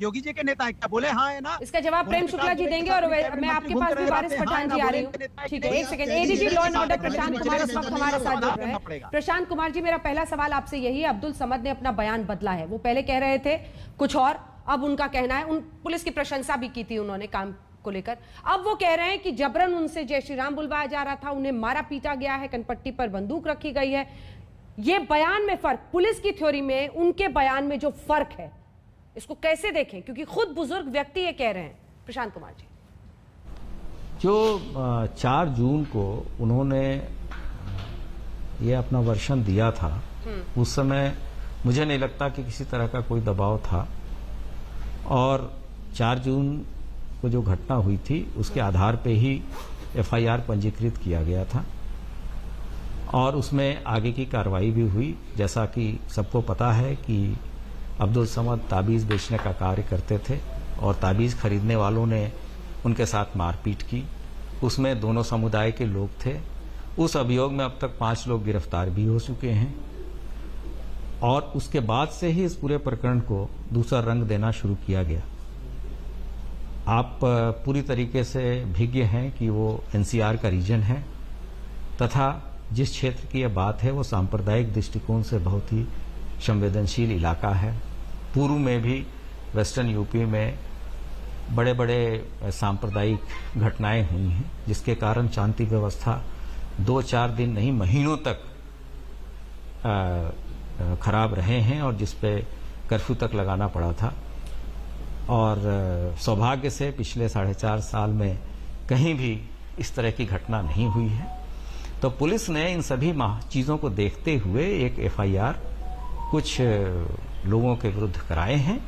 योगी जी के नेता है क्या? बोले हाँ है ना। इसका जवाब प्रेम शुक्ला जी देंगे और मैं आपके पास भी वारिस पठान जी आ रही हूँ। ठीक है, एक second. ADG law and order Prashant Kumar इस वक्त हमारे साथ जुड़ रहे हैं। प्रशांत कुमार जी, मेरा पहला सवाल आपसे यही है, अब्दुल समद ने अपना बयान बदला है। वो पहले कह रहे थे कुछ और, अब उनका कहना है, उन पुलिस की प्रशंसा भी की थी उन्होंने काम को लेकर, अब वो कह रहे हैं कि जबरन उनसे जय श्री राम बुलवाया जा रहा था, उन्हें मारा पीटा गया है, कनपट्टी पर बंदूक रखी गई है। ये बयान में फर्क, पुलिस की थ्योरी में उनके बयान में जो फर्क है, इसको कैसे देखें? क्योंकि खुद बुजुर्ग व्यक्ति ये कह रहे हैं। प्रशांत कुमार जी, जो 4 जून को उन्होंने ये अपना वर्षन दिया था, उस समय मुझे नहीं लगता कि किसी तरह का कोई दबाव था, और 4 जून को जो घटना हुई थी उसके आधार पे ही एफआईआर पंजीकृत किया गया था और उसमें आगे की कार्रवाई भी हुई। जैसा कि सबको पता है कि अब्दुल समद ताबीज़ बेचने का कार्य करते थे और ताबीज़ खरीदने वालों ने उनके साथ मारपीट की, उसमें दोनों समुदाय के लोग थे। उस अभियोग में अब तक 5 लोग गिरफ्तार भी हो चुके हैं और उसके बाद से ही इस पूरे प्रकरण को दूसरा रंग देना शुरू किया गया। आप पूरी तरीके से भिज्ञ हैं कि वो एनसीआर का रीजन है तथा जिस क्षेत्र की यह बात है वो सांप्रदायिक दृष्टिकोण से बहुत ही संवेदनशील इलाका है। पूर्व में भी वेस्टर्न यूपी में बड़े बड़े सांप्रदायिक घटनाएं हुई हैं, जिसके कारण शांति व्यवस्था 2-4 दिन नहीं महीनों तक खराब रहे हैं और जिस पे कर्फ्यू तक लगाना पड़ा था। और सौभाग्य से पिछले 4.5 साल में कहीं भी इस तरह की घटना नहीं हुई है। तो पुलिस ने इन सभी चीज़ों को देखते हुए एक एफआईआर कुछ लोगों के विरुद्ध कराए हैं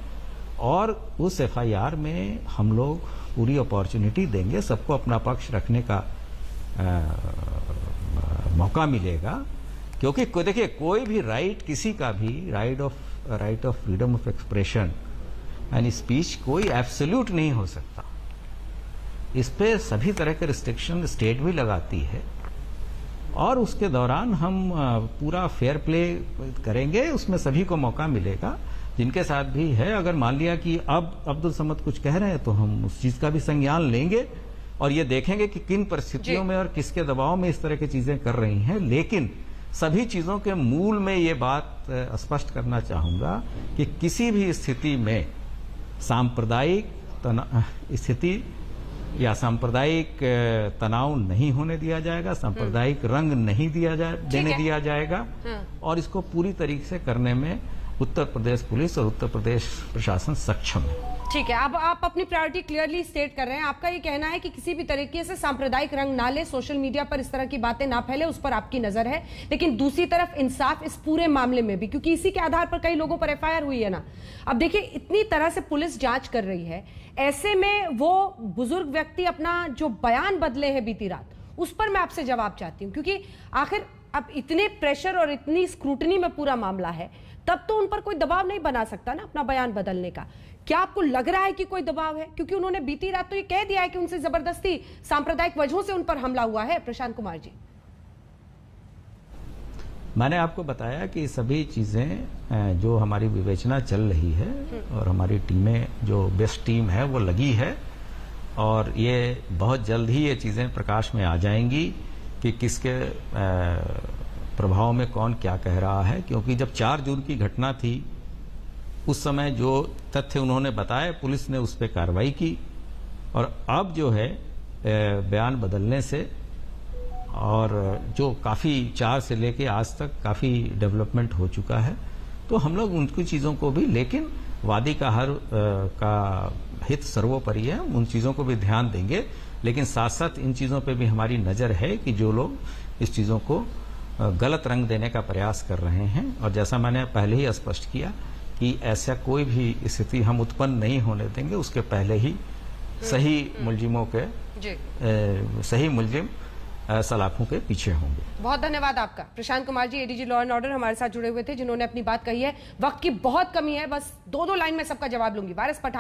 और उस एफआईआर में हम लोग पूरी अपॉर्चुनिटी देंगे, सबको अपना पक्ष रखने का मौका मिलेगा। क्योंकि देखिए, कोई भी राइट, किसी का भी right of freedom of expression and speech कोई एब्सोल्यूट नहीं हो सकता। इस पे सभी तरह के रिस्ट्रिक्शन स्टेट भी लगाती है और उसके दौरान हम पूरा फेयर प्ले करेंगे, उसमें सभी को मौका मिलेगा जिनके साथ भी है। अगर मान लिया कि अब अब्दुल समद कुछ कह रहे हैं तो हम उस चीज का भी संज्ञान लेंगे और ये देखेंगे कि किन परिस्थितियों में और किसके दबाव में इस तरह की चीजें कर रही हैं। लेकिन सभी चीजों के मूल में ये बात स्पष्ट करना चाहूंगा कि किसी भी स्थिति में सांप्रदायिक स्थिति या सांप्रदायिक तनाव नहीं होने दिया जाएगा, सांप्रदायिक रंग नहीं देने दिया जाएगा और इसको पूरी तरीके से करने में उत्तर प्रदेश पुलिस और उत्तर प्रदेश प्रशासन सक्षम है। ठीक है, अब आप अपनी प्रायोरिटी क्लियरली स्टेट कर रहे हैं। आपका ये कहना है कि किसी भी तरीके से सांप्रदायिक रंग ना ले, सोशल मीडिया पर इस तरह की बातें ना फैले, उस पर आपकी नजर है। लेकिन दूसरी तरफ इंसाफ इस पूरे मामले में भी, क्योंकि इसी के आधार पर कई लोगों पर एफआईआर हुई है ना। अब देखिए, इतनी तरह से पुलिस जांच कर रही है, ऐसे में वो बुजुर्ग व्यक्ति अपना जो बयान बदले हैं बीती रात, उस पर मैं आपसे जवाब चाहती हूँ। क्योंकि आखिर अब इतने प्रेशर और इतनी स्क्रूटनी में पूरा मामला है, तब तो उन पर कोई दबाव नहीं बना सकता ना अपना बयान बदलने का। क्या आपको लग रहा है कि कोई दबाव है? क्योंकि उन्होंने बीती रात तो ये कह दिया है कि उनसे जबरदस्ती सांप्रदायिक वजहों से उन पर हमला हुआ है। प्रशांत कुमार जी, मैंने आपको बताया कि सभी चीजें जो हमारी विवेचना चल रही है और हमारी टीमें, जो बेस्ट टीम है वो लगी है और ये बहुत जल्द ही ये चीजें प्रकाश में आ जाएंगी कि किसके प्रभाव में कौन क्या कह रहा है। क्योंकि जब 4 जून की घटना थी उस समय जो तथ्य उन्होंने बताए, पुलिस ने उस पर कार्रवाई की और अब जो है बयान बदलने से और जो काफ़ी 4 से लेके आज तक काफ़ी डेवलपमेंट हो चुका है, तो हम लोग उनकी चीज़ों को भी, लेकिन वादी का का हित सर्वोपरि है, उन चीज़ों को भी ध्यान देंगे। लेकिन साथ साथ इन चीज़ों पे भी हमारी नज़र है कि जो लोग इस चीज़ों को गलत रंग देने का प्रयास कर रहे हैं, और जैसा मैंने पहले ही स्पष्ट किया कि ऐसा कोई भी स्थिति हम उत्पन्न नहीं होने देंगे। उसके पहले ही सही मुलजिमों के सही मुलजिम सलाखों के पीछे होंगे। बहुत धन्यवाद आपका। Prashant Kumar ji, ADG law and order, हमारे साथ जुड़े हुए थे, जिन्होंने अपनी बात कही है। वक्त की बहुत कमी है, बस 2-2 लाइन में सबका जवाब लूंगी। वारिस पठान